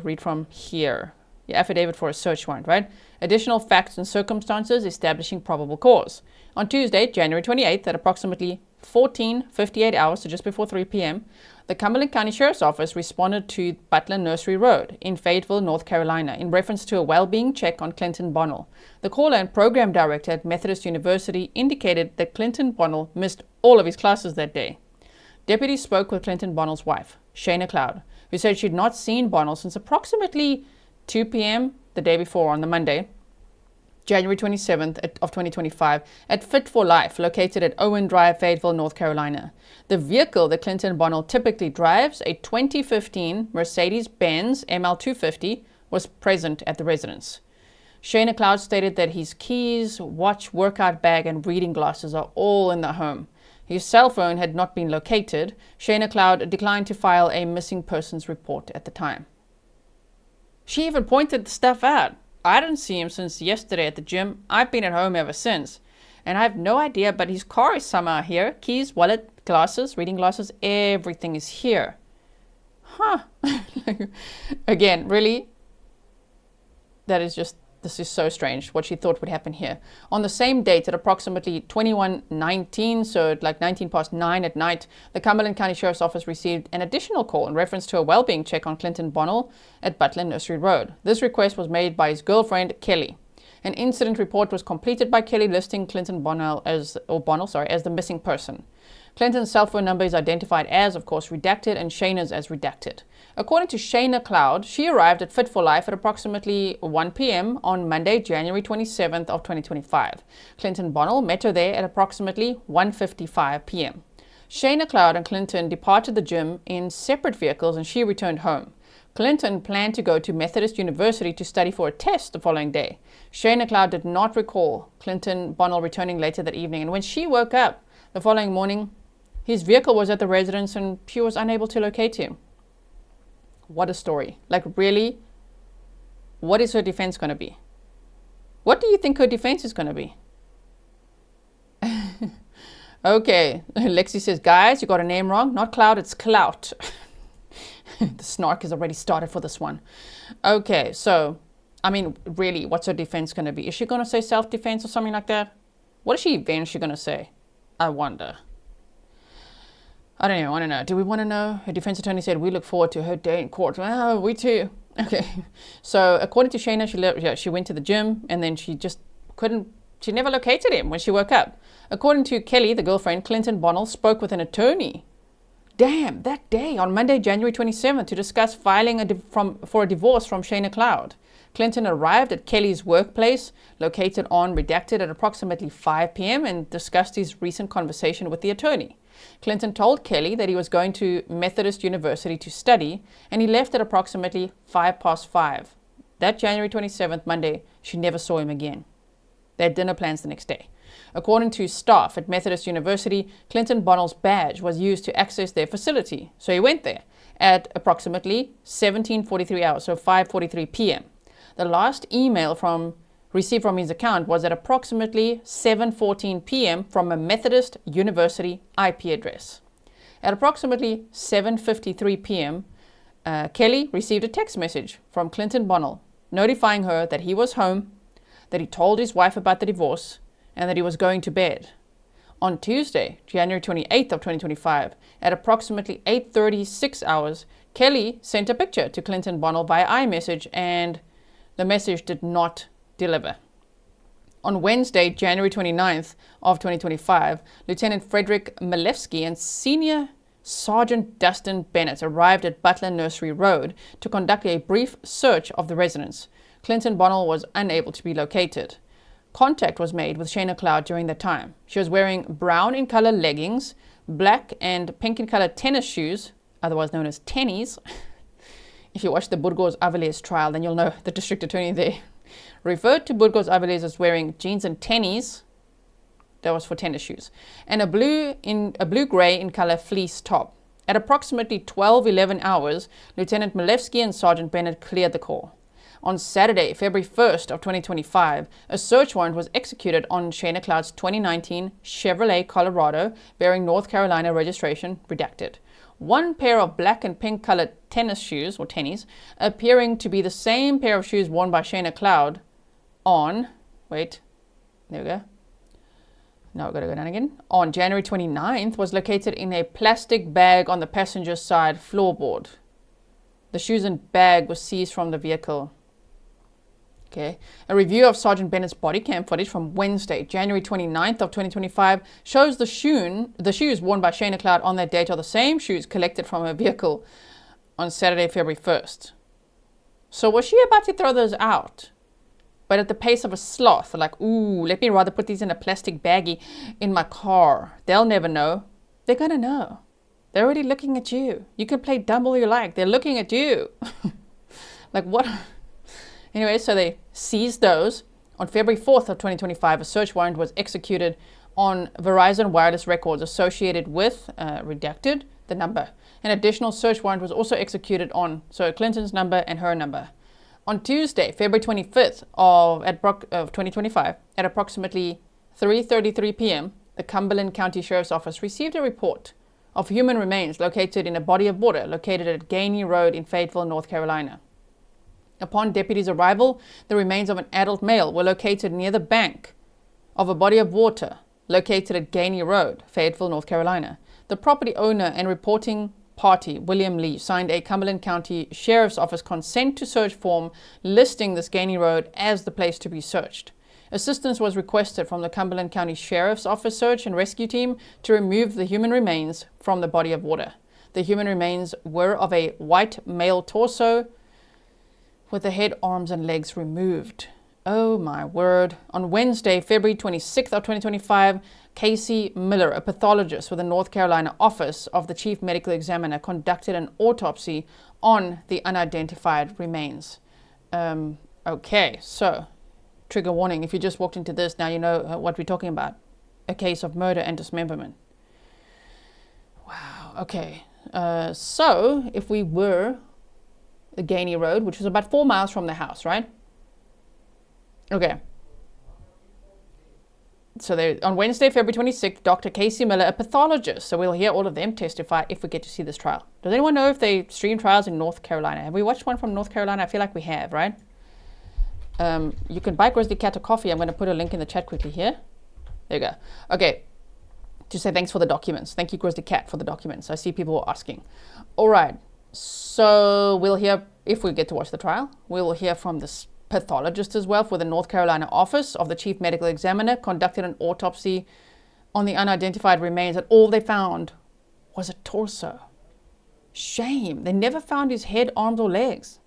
read from here. The affidavit for a search warrant, right? Additional facts and circumstances establishing probable cause. On Tuesday, January 28th, at approximately 14:58 hours, so just before 3 p.m., the Cumberland County Sheriff's Office responded to Butler Nursery Road in Fayetteville, North Carolina, in reference to a well-being check on Clint Bonnell. The caller and program director at Methodist University indicated that Clint Bonnell missed all of his classes that day. Deputies spoke with Clint Bonnell's wife, Shana Cloud, who said she'd not seen Bonnell since approximately 2 p.m. the day before on the Monday, January 27th of 2025, at Fit for Life, located at Owen Drive, Fayetteville, North Carolina. The vehicle that Clint Bonnell typically drives, a 2015 Mercedes-Benz ML250, was present at the residence. Shana Cloud stated that his keys, watch, workout bag, and reading glasses are all in the home. His cell phone had not been located. Shana Cloud declined to file a missing persons report at the time. She even pointed the stuff out. I didn't see him since yesterday at the gym. I've been at home ever since. And I have no idea, but his car is somehow here. Keys, wallet, glasses, reading glasses, everything is here. Huh. Again, really? This is so strange what she thought would happen here. On the same date at approximately 21:19, so at like 9:19 at night, the Cumberland County Sheriff's Office received an additional call in reference to a well-being check on Clint Bonnell at Butler Nursery Road. This request was made by his girlfriend, Kelly. An incident report was completed by Kelly listing Clint Bonnell as the missing person. Clinton's cell phone number is identified as, of course, redacted, and Shana's as redacted. According to Shana Cloud, she arrived at Fit for Life at approximately 1 p.m. on Monday, January 27th of 2025. Clint Bonnell met her there at approximately 1:55 p.m. Shana Cloud and Clinton departed the gym in separate vehicles and she returned home. Clinton planned to go to Methodist University to study for a test the following day. Shana Cloud did not recall Clint Bonnell returning later that evening, and when she woke up the following morning, his vehicle was at the residence and she was unable to locate him. What a story. Like, really? What is her defense going to be? What do you think her defense is going to be? Okay, Lexi says, guys, you got a name wrong. Not Cloud, it's Clout. The snark has already started for this one. Okay, so, I mean, really, what's her defense going to be? Is she going to say self-defense or something like that? What is she eventually going to say? I wonder. I don't know, I don't know. Do we want to know? Her defense attorney said, we look forward to her day in court. Oh, we too. Okay. So, according to Shana, she went to the gym and then she just she never located him when she woke up. According to Kelly, the girlfriend, Clint Bonnell spoke with an attorney. Damn, that day on Monday, January 27th, to discuss filing for a divorce from Shana Cloud. Clinton arrived at Kelly's workplace, located on Redacted, at approximately 5 p.m. and discussed his recent conversation with the attorney. Clinton told Kelly that he was going to Methodist University to study, and he left at approximately 5:05. That January 27th, Monday, she never saw him again. They had dinner plans the next day. According to staff at Methodist University, Clint Bonnell's badge was used to access their facility, so he went there at approximately 17:43 hours, so 5:43 p.m. The last email received from his account was at approximately 7:14 p.m. from a Methodist University IP address. At approximately 7:53 p.m., Kelly received a text message from Clint Bonnell notifying her that he was home, that he told his wife about the divorce, and that he was going to bed. On Tuesday, January 28th of 2025, at approximately 8:36 hours, Kelly sent a picture to Clint Bonnell via iMessage, and the message did not deliver. On Wednesday, January 29th of 2025, Lieutenant Frederick Malewski and Senior Sergeant Dustin Bennett arrived at Butler Nursery Road to conduct a brief search of the residence. Clint Bonnell was unable to be located. Contact was made with Shana Cloud during that time. She was wearing brown in color leggings, black and pink in color tennis shoes, otherwise known as tennies. If you watch the Burgos Avilés trial, then you'll know the district attorney there referred to Burgos Avilés as wearing jeans and tennies. That was for tennis shoes. And a blue-gray in color fleece top. At approximately 12:11 hours, Lieutenant Malewski and Sergeant Bennett cleared the call. On Saturday, February 1st of 2025, a search warrant was executed on Shana Cloud's 2019 Chevrolet Colorado bearing North Carolina registration, redacted. One pair of black and pink colored tennis shoes, or tennies, appearing to be the same pair of shoes worn by Shana Cloud on, there we go. Now we've got to go down again. On January 29th, was located in a plastic bag on the passenger side floorboard. The shoes and bag was seized from the vehicle. Okay. A review of Sergeant Bennett's body cam footage from Wednesday, January 29th of 2025 shows the shoes worn by Shana Cloud on that date are the same shoes collected from her vehicle on Saturday, February 1st. So was she about to throw those out? But at the pace of a sloth, like, ooh, let me rather put these in a plastic baggie in my car. They'll never know. They're going to know. They're already looking at you. You can play dumb all you like. They're looking at you. Like, what? Anyway, so they seized those. On February 4th of 2025, a search warrant was executed on Verizon wireless records associated with, redacted, the number. An additional search warrant was also executed on Clinton's number and her number. On Tuesday, February 25th of 2025, at approximately 3:33 p.m., the Cumberland County Sheriff's Office received a report of human remains located in a body of water located at Gainey Road in Fayetteville, North Carolina. Upon deputies' arrival, the remains of an adult male were located near the bank of a body of water located at Gainey Road, Fayetteville, North Carolina. The property owner and reporting party, William Lee, signed a Cumberland County Sheriff's Office consent to search form listing this Gainey Road as the place to be searched. Assistance was requested from the Cumberland County Sheriff's Office search and rescue team to remove the human remains from the body of water. The human remains were of a white male torso with the head, arms, and legs removed. Oh my word. On Wednesday, February 26th of 2025, Casey Miller, a pathologist with the North Carolina office of the chief medical examiner, conducted an autopsy on the unidentified remains. Okay, so trigger warning. If you just walked into this, now you know what we're talking about. A case of murder and dismemberment. Wow, okay. So if we were the Gainey Road, which was about 4 miles from the house, right? Okay. So on Wednesday, February 26th, Dr. Casey Miller, a pathologist, so we'll hear all of them testify if we get to see this trial. Does anyone know if they stream trials in North Carolina? Have we watched one from North Carolina? I feel like we have, right? You can buy Grizzly Cat a coffee. I'm going to put a link in the chat quickly here. There you go. Okay. To say thanks for the documents. Thank you, Grizzly Cat, for the documents. I see people were asking. All right. So we'll hear, if we get to watch the trial, we will hear from this pathologist as well for the North Carolina office of the chief medical examiner, conducted an autopsy on the unidentified remains, and all they found was a torso. Shame. They never found his head, arms, or legs.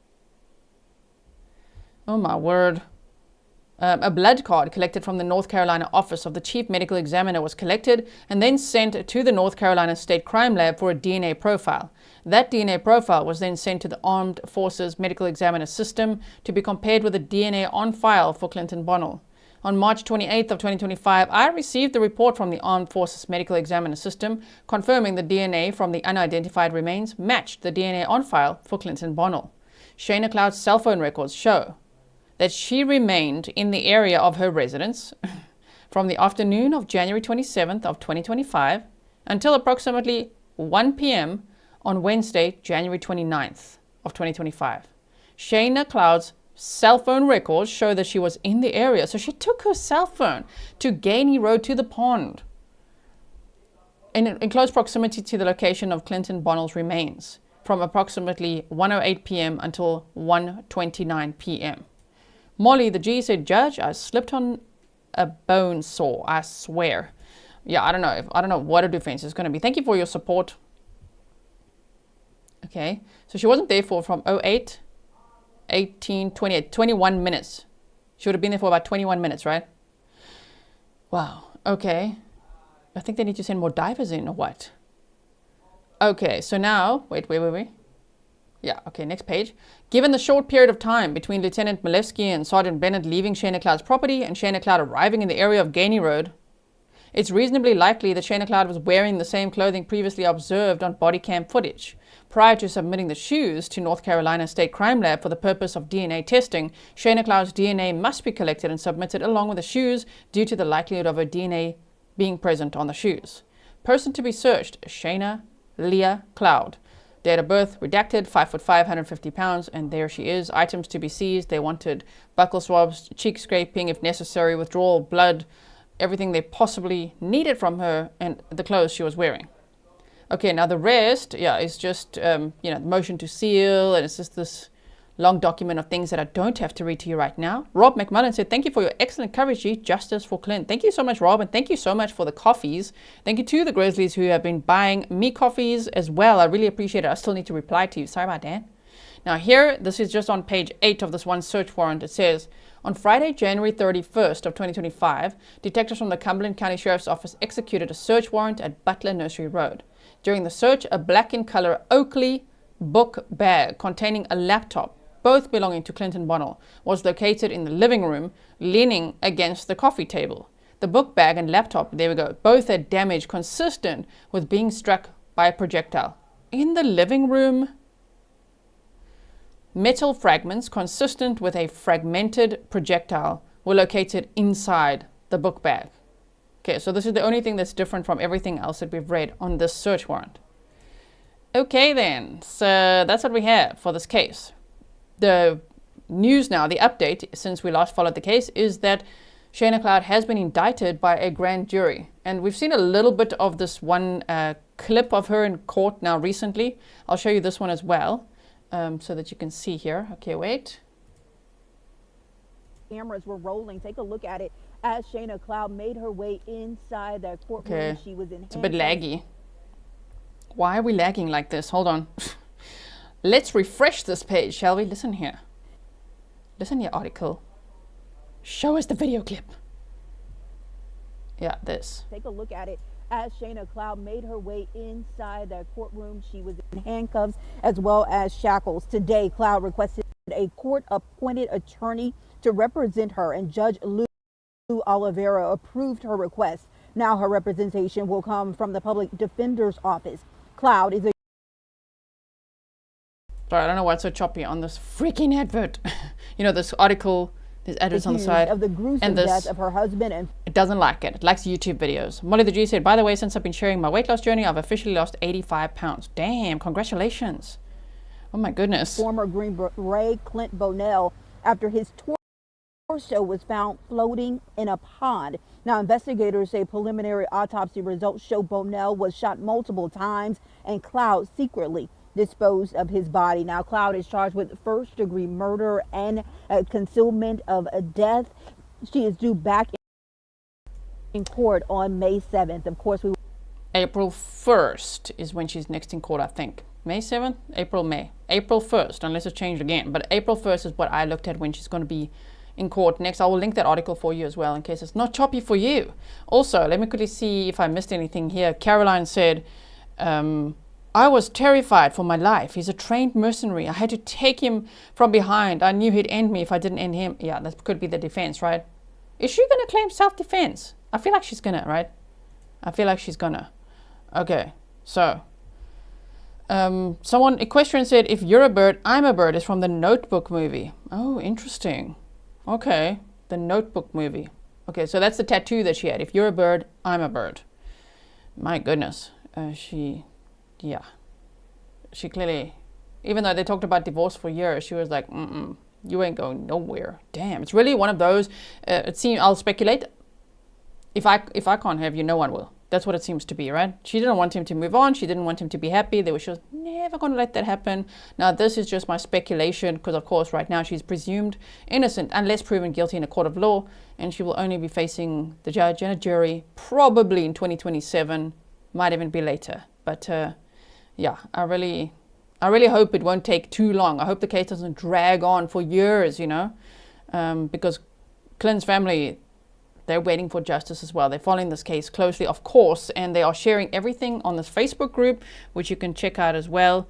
Oh my word. A blood card collected from the North Carolina office of the chief medical examiner was collected and then sent to the North Carolina State Crime Lab for a DNA profile. That DNA profile was then sent to the Armed Forces Medical Examiner System to be compared with the DNA on file for Clint Bonnell. On March 28th of 2025, I received the report from the Armed Forces Medical Examiner System confirming the DNA from the unidentified remains matched the DNA on file for Clint Bonnell. Shana Cloud's cell phone records show that she remained in the area of her residence from the afternoon of January 27th of 2025 until approximately 1 p.m. on Wednesday, January 29th of 2025. Shana Cloud's cell phone records show that she was in the area. So she took her cell phone to Gainey Road to the pond in close proximity to the location of Clint Bonnell's remains from approximately 1:08 p.m. until 1:29 p.m. Molly, the G, said, Judge, I slipped on a bone saw, I swear. Yeah, I don't know what a defense is going to be. Thank you for your support. Okay, so she wasn't there from 08, 18, 28, 21 minutes. She would have been there for about 21 minutes, right? Wow, okay. I think they need to send more divers in or what? Okay, so now, wait. Yeah, okay, next page. Given the short period of time between Lieutenant Malevsky and Sergeant Bennett leaving Shana Cloud's property and Shana Cloud arriving in the area of Gainey Road, it's reasonably likely that Shana Cloud was wearing the same clothing previously observed on body cam footage. Prior to submitting the shoes to North Carolina State Crime Lab for the purpose of DNA testing, Shana Cloud's DNA must be collected and submitted along with the shoes due to the likelihood of her DNA being present on the shoes. Person to be searched, Shana Leah Cloud. Date of birth, redacted, 5'5", 150 pounds, and there she is. Items to be seized, they wanted buccal swabs, cheek scraping if necessary, withdrawal, blood, everything they possibly needed from her, and the clothes she was wearing. Okay, now the rest, yeah, is just, motion to seal, and it's just this long document of things that I don't have to read to you right now. Rob McMullen said, thank you for your excellent coverage, G. Justice for Clint. Thank you so much, Rob, and thank you so much for the coffees. Thank you to the Grizzlies who have been buying me coffees as well. I really appreciate it. I still need to reply to you. Sorry about that. Now here, this is just on page 8 of this one search warrant. It says, on Friday, January 31st of 2025, detectives from the Cumberland County Sheriff's Office executed a search warrant at Butler Nursery Road. During the search, a black in color Oakley book bag containing a laptop, both belonging to Clint Bonnell, was located in the living room, leaning against the coffee table. The book bag and laptop, there we go, both had damage consistent with being struck by a projectile. In the living room, metal fragments consistent with a fragmented projectile were located inside the book bag. Okay, so this is the only thing that's different from everything else that we've read on this search warrant. Okay then, so that's what we have for this case. The news now, the update since we last followed the case, is that Shana Cloud has been indicted by a grand jury. And we've seen a little bit of this one clip of her in court now recently. I'll show you this one as well so that you can see here. Okay, wait. Cameras were rolling. Take a look at it as Shana Cloud made her way inside that courtroom. Okay, she was in it's a bit laggy. Why are we lagging like this? Hold on. Let's refresh this page, shall we? Listen here. Listen here, article. Show us the video clip. Yeah, this. Take a look at it. As Shana Cloud made her way inside that courtroom, she was in handcuffs as well as shackles. Today, Cloud requested a court-appointed attorney to represent her, and Judge Lou Oliveira approved her request. Now her representation will come from the Public Defender's Office. Cloud is a... Sorry, I don't know why it's so choppy on this freaking advert. You know, this article, there's adverts on the side. Of the gruesome death of her husband, and it doesn't like it. It likes YouTube videos. Molly the G said, by the way, since I've been sharing my weight loss journey, I've officially lost 85 pounds. Damn, congratulations. Oh my goodness. Former Green Beret Clint Bonnell, after his torso was found floating in a pond. Now, investigators say preliminary autopsy results show Bonnell was shot multiple times and Cloud secretly disposed of his body. Now, Cloud is charged with first-degree murder and concealment of a death. She is due back in court on May 7th. Of course, April 1st is when she's next in court, I think. May 7th? May. April 1st, unless it's changed again. But April 1st is what I looked at when she's going to be in court next. I will link that article for you as well in case it's not choppy for you. Also, let me quickly see if I missed anything here. Caroline said, I was terrified for my life. He's a trained mercenary. I had to take him from behind. I knew he'd end me if I didn't end him. Yeah, that could be the defense, right? Is she going to claim self-defense? I feel like she's going to, right? I feel like she's going to. Okay, so equestrian said, if you're a bird, I'm a bird is from the Notebook movie. Oh, interesting. Okay, the Notebook movie. Okay, so that's the tattoo that she had. If you're a bird, I'm a bird. My goodness. She clearly, even though they talked about divorce for years, she was like, you ain't going nowhere. Damn, it's really one of those, it seems, I'll speculate, if I can't have you, no one will. That's what it seems to be, right? She didn't want him to move on. She didn't want him to be happy. She was never going to let that happen. Now, this is just my speculation because, of course, right now she's presumed innocent unless proven guilty in a court of law, and she will only be facing the judge and a jury probably in 2027, might even be later. But yeah, I really hope it won't take too long. I hope the case doesn't drag on for years, you know, because Clint's family, they're waiting for justice as well. They're following this case closely, of course, and they are sharing everything on this Facebook group, which you can check out as well,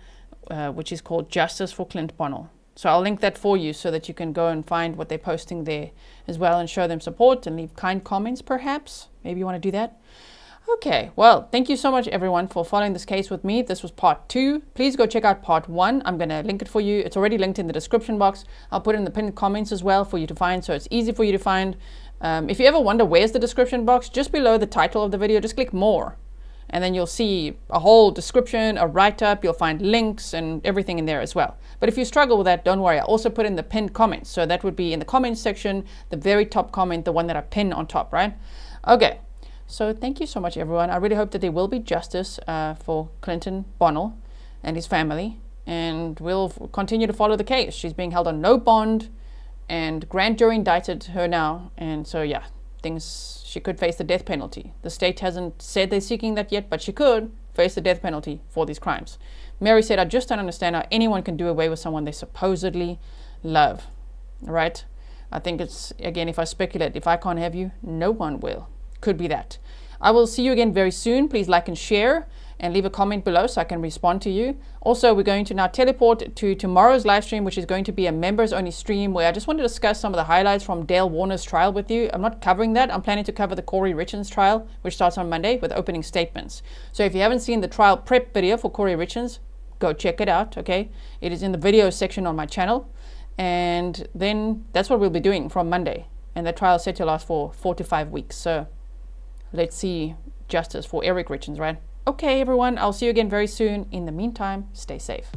which is called Justice for Clint Bonnell. So I'll link that for you so that you can go and find what they're posting there as well and show them support and leave kind comments, perhaps. Maybe you want to do that. Okay, well, thank you so much, everyone, for following this case with me. This was part 2. Please go check out part 1. I'm going to link it for you. It's already linked in the description box. I'll put it in the pinned comments as well for you to find, so it's easy for you to find. If you ever wonder where's the description box, just below the title of the video, just click more. And then you'll see a whole description, a write-up. You'll find links and everything in there as well. But if you struggle with that, don't worry. I also put in the pinned comments. So that would be in the comments section, the very top comment, the one that I pin on top, right? Okay. So thank you so much, everyone. I really hope that there will be justice for Clinton Bonnell and his family. And we'll continue to follow the case. She's being held on no bond. And grand jury indicted her now. And so, yeah, she could face the death penalty. The state hasn't said they're seeking that yet, but she could face the death penalty for these crimes. Mary said, I just don't understand how anyone can do away with someone they supposedly love. Right? I think it's, again, if I speculate, if I can't have you, no one will. Could be that. I will see you again very soon. Please like and share and leave a comment below so I can respond to you. Also, we're going to now teleport to tomorrow's live stream, which is going to be a members only stream where I just want to discuss some of the highlights from Dale Warner's trial with you. I'm not covering that. I'm planning to cover the Corey Richards trial, which starts on Monday with opening statements. So if you haven't seen the trial prep video for Corey Richards, go check it out, okay? It is in the video section on my channel. And then that's what we'll be doing from Monday. And the trial is set to last for 4 to 5 weeks. So let's see justice for Eric Richards, right? Okay, everyone, I'll see you again very soon. In the meantime, stay safe.